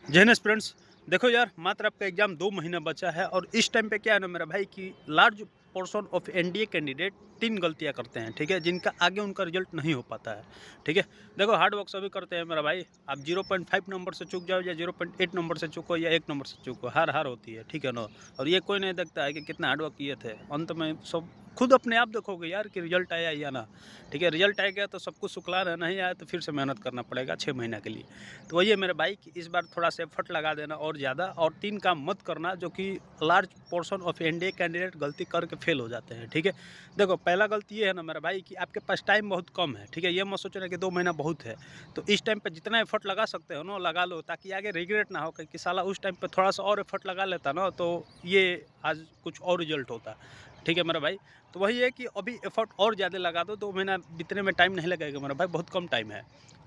जय हिंद फ्रेंड्स। देखो यार, मात्र आपका एग्जाम 2 महीना बचा है और इस टाइम पे क्या है ना मेरा भाई कि large portion of NDA candidate 3 गलतियां करते हैं, ठीक है, जिनका आगे उनका रिजल्ट नहीं हो पाता है। ठीक है, देखो हार्ड वर्क सभी करते हैं मेरा भाई। आप 0.5 नंबर से चूक जाओ या 0.8 नंबर से चूको या 1 नंबर से चूको, हार हार होती है, ठीक है ना। और ये कोई नहीं देखता है कि कितना हार्ड वर्क किए थे। अंत में सब खुद अपने आप देखोगे यार कि रिजल्ट आया या ना। ठीक है, रिजल्ट आ गया तो सब कुछ शुक्लान है, नहीं आया तो फिर से मेहनत करना पड़ेगा 6 महीना के लिए। तो वही है मेरे भाई कि इस बार थोड़ा सा एफर्ट लगा देना और ज़्यादा, और 3 काम मत करना जो कि large portion of NDA candidate गलती करके फेल हो जाते हैं। ठीक है, देखो पहला गलती ये है ना मेरा भाई कि आपके पास टाइम बहुत कम है। ठीक है, ये मत सोचना कि 2 महीना बहुत है। तो इस टाइम पे जितना एफर्ट लगा सकते हो ना लगा लो, ताकि आगे रिग्रेट ना हो कि साला उस टाइम पे थोड़ा सा और एफर्ट लगा लेता ना तो ये आज कुछ और रिजल्ट होता। ठीक है मेरा भाई, तो वही है कि अभी एफर्ट और ज़्यादा लगा दो। 2 महीना बीतने में टाइम नहीं लगेगा मेरा भाई, बहुत कम टाइम है।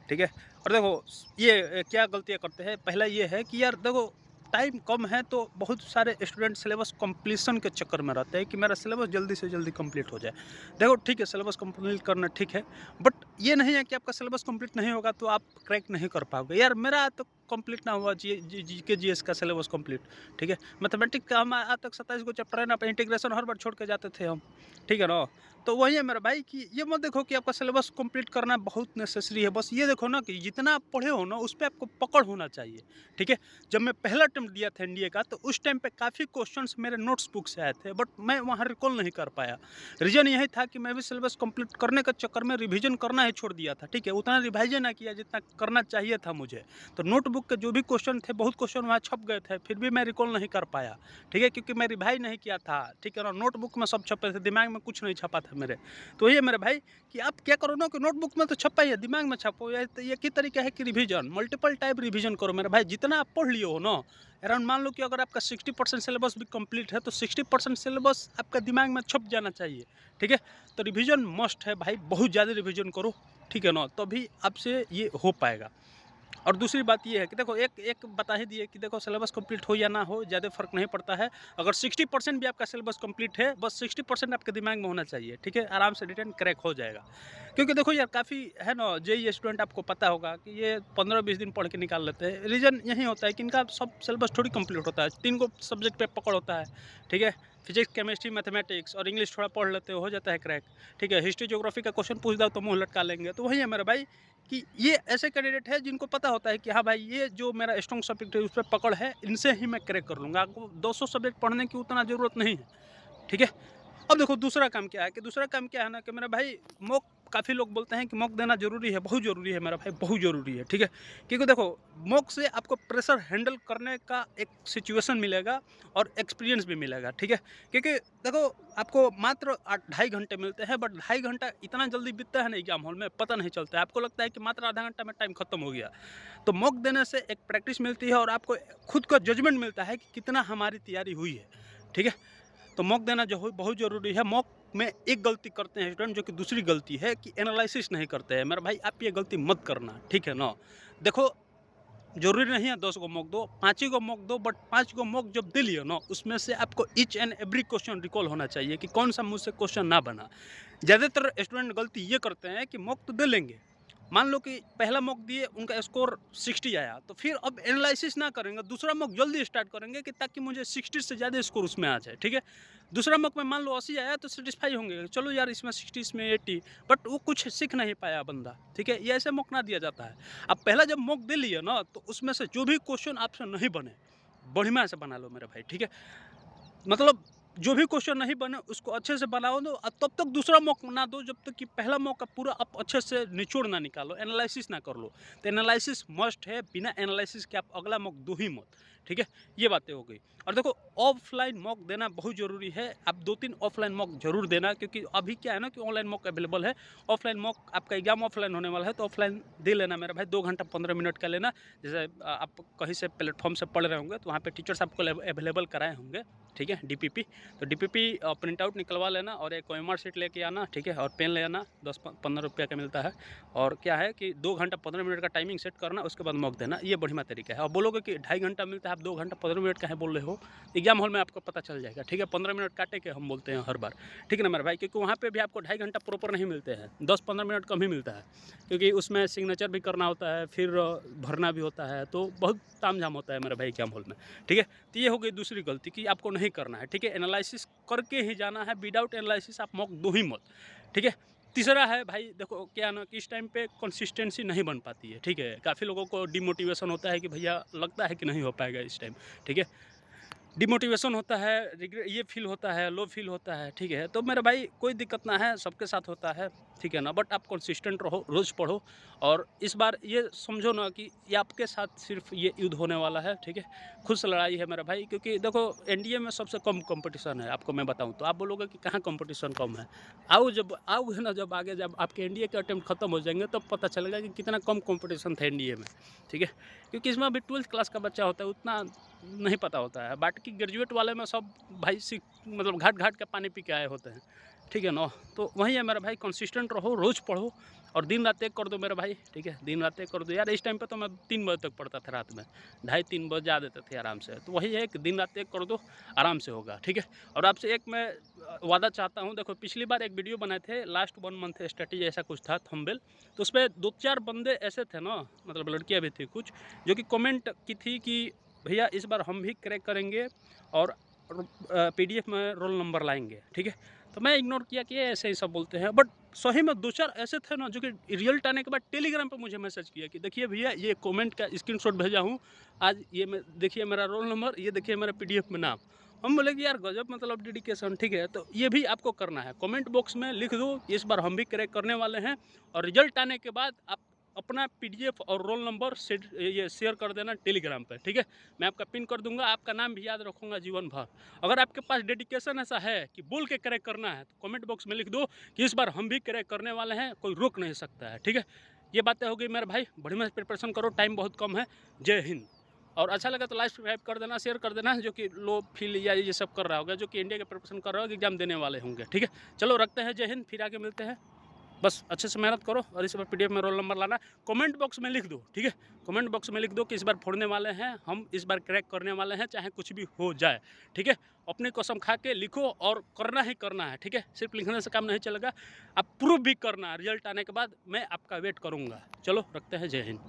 ठीक है, और देखो ये क्या गलतियाँ करते हैं। पहला ये है कि यार देखो टाइम कम है तो बहुत सारे स्टूडेंट सिलेबस कंप्लीशन के चक्कर में रहते हैं कि मेरा सिलेबस जल्दी से जल्दी कंप्लीट हो जाए। देखो ठीक है, सिलेबस कंप्लीट करना ठीक है, बट ये नहीं है कि आपका सिलेबस कंप्लीट नहीं होगा तो आप क्रैक नहीं कर पाओगे। यार मेरा आज तक कंप्लीट ना हुआ जी के जीएस का सिलेबस कंप्लीट। ठीक है, मैथमेटिक्स का हम आज तक 27 गो चैप्टर है ना, इंटीग्रेशन हर बार छोड़ के जाते थे हम। ठीक है ना, तो वही है मेरा भाई कि ये मत देखो कि आपका सिलेबस कंप्लीट करना बहुत नेसेसरी है। बस ये देखो ना कि जितना आप पढ़े हो ना उस पे आपको पकड़ होना चाहिए। ठीक है, जब मैं पहला अटेम्प्ट दिया था एनडीए का तो उस टाइम पे काफ़ी क्वेश्चंस मेरे नोट्स बुक से आए थे, बट मैं वहाँ रिकॉल नहीं कर पाया। रीज़न यही था कि मैं भी सिलेबस कंप्लीट करने के चक्कर में रिवीजन करना ही छोड़ दिया था। ठीक है, उतना रिवाइजन ना किया जितना करना चाहिए था मुझे। तो नोटबुक के जो भी क्वेश्चन थे, बहुत क्वेश्चन वहाँ छप गए थे, फिर भी मैं रिकॉल नहीं कर पाया। ठीक है, क्योंकि मैं रिवाइज नहीं किया था। ठीक है ना, नोटबुक में सब छपे थे, दिमाग में कुछ नहीं छपा था मेरे। तो ये मेरे भाई कि आप क्या करो ना कि नोटबुक में तो छपा ही है, दिमाग में छापो। ये की तरीका है कि रिवीजन, मल्टीपल टाइप रिवीजन करो मेरे भाई। जितना आप पढ़ लिए हो ना, अराउंड मान लो कि अगर आपका 60% सिलेबस भी कंप्लीट है तो 60% सिलेबस आपका दिमाग में छप जाना चाहिए। ठीक है, तो रिवीजन मस्ट है भाई, बहुत ज़्यादा रिवीजन करो। ठीक है ना, तभी आपसे ये हो पाएगा। और दूसरी बात ये है कि देखो एक एक बता ही दिए कि देखो सिलेबस कंप्लीट हो या ना हो ज़्यादा फ़र्क नहीं पड़ता है। अगर 60% भी आपका सिलेबस कंप्लीट है, बस 60% आपके दिमाग में होना चाहिए। ठीक है, आराम से रिटन क्रैक हो जाएगा। क्योंकि देखो यार काफ़ी है ना, जेईई स्टूडेंट आपको पता होगा कि ये 15-20 दिन पढ़ के निकाल लेते हैं। रीज़न यही होता है कि इनका सब सिलेबस थोड़ी कंप्लीट होता है। 3 गो सब्जेक्ट पे पकड़ होता है। ठीक है, फिजिक्स, केमिस्ट्री, मैथमेटिक्स और इंग्लिश थोड़ा पढ़ लेते हो जाता है क्रैक। ठीक है, हिस्ट्री, ज्योग्राफी का क्वेश्चन पूछ दो तो मुँह लटका लेंगे। तो वही है मेरा भाई कि ये ऐसे कैंडिडेट है जिनको पता होता है कि हाँ भाई ये जो मेरा स्ट्रॉन्ग सब्जेक्ट है उस पर पकड़ है, इनसे ही मैं क्रैक कर लूँगा। आपको 200 सब्जेक्ट पढ़ने की उतना ज़रूरत नहीं है। ठीक है, अब देखो दूसरा काम क्या है कि दूसरा काम क्या है ना कि मेरा भाई मॉक, काफ़ी लोग बोलते हैं कि मॉक देना ज़रूरी है, बहुत ज़रूरी है मेरा भाई, बहुत ज़रूरी है। ठीक है, क्योंकि देखो मॉक से आपको प्रेशर हैंडल करने का एक सिचुएशन मिलेगा और एक्सपीरियंस भी मिलेगा। ठीक है, क्योंकि देखो आपको मात्र 2.5 घंटे मिलते हैं, बट 2.5 घंटा इतना जल्दी बीतता है ना एग्जाम हॉल में, पता नहीं चलता है। आपको लगता है कि मात्र आधा घंटा में टाइम खत्म हो गया। तो मॉक देने से एक प्रैक्टिस मिलती है और आपको खुद का जजमेंट मिलता है कि कितना हमारी तैयारी हुई है। ठीक है, तो मॉक देना जो है बहुत ज़रूरी है। मॉक में एक गलती करते हैं स्टूडेंट, जो कि दूसरी गलती है कि एनालिसिस नहीं करते हैं। मेरा भाई आप ये गलती मत करना। ठीक है ना, देखो ज़रूरी नहीं है 10 गो मॉक दो, 5 ही गो मॉक दो, बट 5 गो मॉक जब दे लियो ना उसमें से आपको each and every question recall होना चाहिए कि कौन सा मुझसे क्वेश्चन ना बना। ज़्यादातर स्टूडेंट गलती ये करते हैं कि मॉक तो दे लेंगे, मान लो कि पहला मॉक दिए उनका स्कोर 60 आया, तो फिर अब एनालिसिस ना करेंगे, दूसरा मॉक जल्दी स्टार्ट करेंगे कि ताकि मुझे 60 से ज़्यादा स्कोर उसमें आ जाए। ठीक है, दूसरा मॉक में मान लो 80 आया तो सेटिस्फाई होंगे, चलो यार इसमें 60 इसमें 80, बट वो कुछ सीख नहीं पाया बंदा। ठीक है, ये ऐसे मॉक ना दिया जाता है। अब पहला जब मॉक दे लिए ना तो उसमें से जो भी क्वेश्चन आपसे नहीं बने, बढ़िया से बना लो मेरे भाई। ठीक है, मतलब जो भी क्वेश्चन नहीं बने उसको अच्छे से बनाओ दो, और तब तक दूसरा मॉक ना दो जब तक कि पहला मॉक का पूरा आप अच्छे से निचोड़ ना निकालो, एनालिसिस ना कर लो। तो एनालिसिस मस्ट है, बिना एनालिसिस के आप अगला मॉक दो ही मत। ठीक है, ये बातें हो गई। और देखो ऑफलाइन मॉक देना बहुत ज़रूरी है। आप 2-3 ऑफलाइन मॉक जरूर देना, क्योंकि अभी क्या है ना कि ऑनलाइन मॉक अवेलेबल है। ऑफलाइन मॉक, आपका एग्जाम ऑफलाइन होने वाला है तो ऑफलाइन दे लेना मेरा भाई, 2 घंटा 15 मिनट का लेना। जैसे आप कहीं से प्लेटफॉर्म से पढ़ रहे होंगे तो वहाँ पे टीचर्स आपको अवेलेबल कराए होंगे। ठीक है, डीपीपी। तो डीपीपी प्रिंट आउट निकलवा लेना और एक OMR शीट लेके आना, ठीक है, और पेन ले आना, 10-15 रुपये का मिलता है। और क्या है कि 2 घंटा 15 मिनट का टाइमिंग सेट करना, उसके बाद मॉक देना, ये बढ़िया तरीका है। और बोलोगे कि 2.5 घंटा मिलता है, आप 2 घंटा 15 मिनट काहे बोल रहे हो? एग्जाम हॉल में आपको पता चल जाएगा, ठीक है। 15 मिनट काटे के हम बोलते हैं हर बार, ठीक है ना मेरे भाई, क्योंकि वहाँ पे भी आपको 2.5 घंटा प्रॉपर नहीं मिलते हैं, 10-15 मिनट कम ही मिलता है, क्योंकि उसमें सिग्नेचर भी करना होता है, फिर भरना भी होता है, तो बहुत तामझाम होता है मेरे भाई एग्जाम हॉल में, ठीक है। तो ये हो गई दूसरी गलती कि आपको नहीं करना है, ठीक है। एनालिसिस करके ही जाना है, विदाउट एनालिसिस आप मॉक दो ही मत, ठीक है। तीसरा है भाई, देखो क्या ना कि इस टाइम पे कंसिस्टेंसी नहीं बन पाती है, ठीक है। काफ़ी लोगों को डिमोटिवेशन होता है कि भैया लगता है कि नहीं हो पाएगा इस टाइम, ठीक है। डिमोटिवेशन होता है, ये फील होता है, लो फील होता है, ठीक है। तो मेरे भाई कोई दिक्कत ना है, सबके साथ होता है, ठीक है ना। बट आप कंसिस्टेंट रहो, रोज़ पढ़ो। और इस बार ये समझो ना कि ये आपके साथ सिर्फ ये युद्ध होने वाला है, ठीक है। खुद से लड़ाई है मेरा भाई, क्योंकि देखो एनडीए में सबसे कम कंपटीशन है, आपको मैं बताऊं तो। आप बोलोगे कि कहाँ कंपटीशन कम है, जब आओगे ना, जब आगे जब आपके एनडीए के अटेम्प्ट खत्म हो जाएंगे तब पता चलेगा कि कितना कम कंपटीशन था एनडीए में, ठीक है। क्योंकि इसमें अभी 12th क्लास का बच्चा होता है, उतना नहीं पता होता है। बाकी ग्रेजुएट वाले में सब भाई मतलब घाट घाट के पानी पी के आए होते हैं, ठीक है ना। तो वही है मेरा भाई, कंसिस्टेंट रहो, रोज़ पढ़ो और दिन रात एक कर दो मेरा भाई, ठीक है। दिन रात एक कर दो यार। इस टाइम पे तो मैं 3 बजे तक पढ़ता था रात में, 2:30-3 बजे आ देते थे आराम से। तो वही है कि दिन रात एक कर दो, आराम से होगा, ठीक है। और आपसे एक मैं वादा चाहता हूँ, देखो पिछली बार एक वीडियो बनाए थे, लास्ट 1 मंथ स्ट्रेटेजी ऐसा कुछ था थंबनेल, तो उसमें 2-4 बंदे ऐसे थे ना, मतलब लड़कियाँ भी थी कुछ, जो कि कमेंट की थी कि भैया इस बार हम भी क्रैक करेंगे और पीडीएफ में रोल नंबर लाएंगे, ठीक है। तो मैं इग्नोर किया कि ये ऐसे ही सब बोलते हैं। बट सही में 2-4 ऐसे थे ना, जो कि रिजल्ट आने के बाद टेलीग्राम पे मुझे मैसेज किया कि देखिए भैया ये कमेंट का स्क्रीनशॉट भेजा हूँ आज, ये मैं देखिए मेरा रोल नंबर, ये देखिए मेरा पीडीएफ में नाम। हम बोले कि यार गजब, मतलब डेडिकेशन, ठीक है। तो ये भी आपको करना है, कमेंट बॉक्स में लिख दो इस बार हम भी क्रैक करने वाले हैं। और रिजल्ट आने के बाद आप अपना पीडीएफ और रोल नंबर ये शेयर कर देना टेलीग्राम पे, ठीक है। मैं आपका पिन कर दूंगा, आपका नाम भी याद रखूंगा जीवन भर। अगर आपके पास डेडिकेशन ऐसा है कि बोल के क्रैक करना है, तो कमेंट बॉक्स में लिख दो कि इस बार हम भी क्रैक करने वाले हैं, कोई रोक नहीं सकता है, ठीक है। ये बातें हो गई मेरे भाई, बढ़िया से प्रिपरेशन करो, टाइम बहुत कम है। जय हिंद। और अच्छा लगा तो लाइक सब्सक्राइब कर देना, शेयर कर देना, जो कि लो फील या ये सब कर रहा होगा, जो कि इंडिया के प्रिपरेशन कर रहा होगा, एग्जाम देने वाले होंगे, ठीक है। चलो रखते हैं, जय हिंद, फिर आगे मिलते हैं। बस अच्छे से मेहनत करो और इस बार पीडीएफ में रोल नंबर लाना। कमेंट बॉक्स में लिख दो, ठीक है। कमेंट बॉक्स में लिख दो कि इस बार फोड़ने वाले हैं हम, इस बार क्रैक करने वाले हैं, चाहे कुछ भी हो जाए, ठीक है। अपनी कसम खा के लिखो और करना ही करना है, ठीक है। सिर्फ लिखने से काम नहीं चलेगा, आप प्रूफ भी करना है। रिजल्ट आने के बाद मैं आपका वेट करूँगा। चलो रखते हैं, जय हिंद।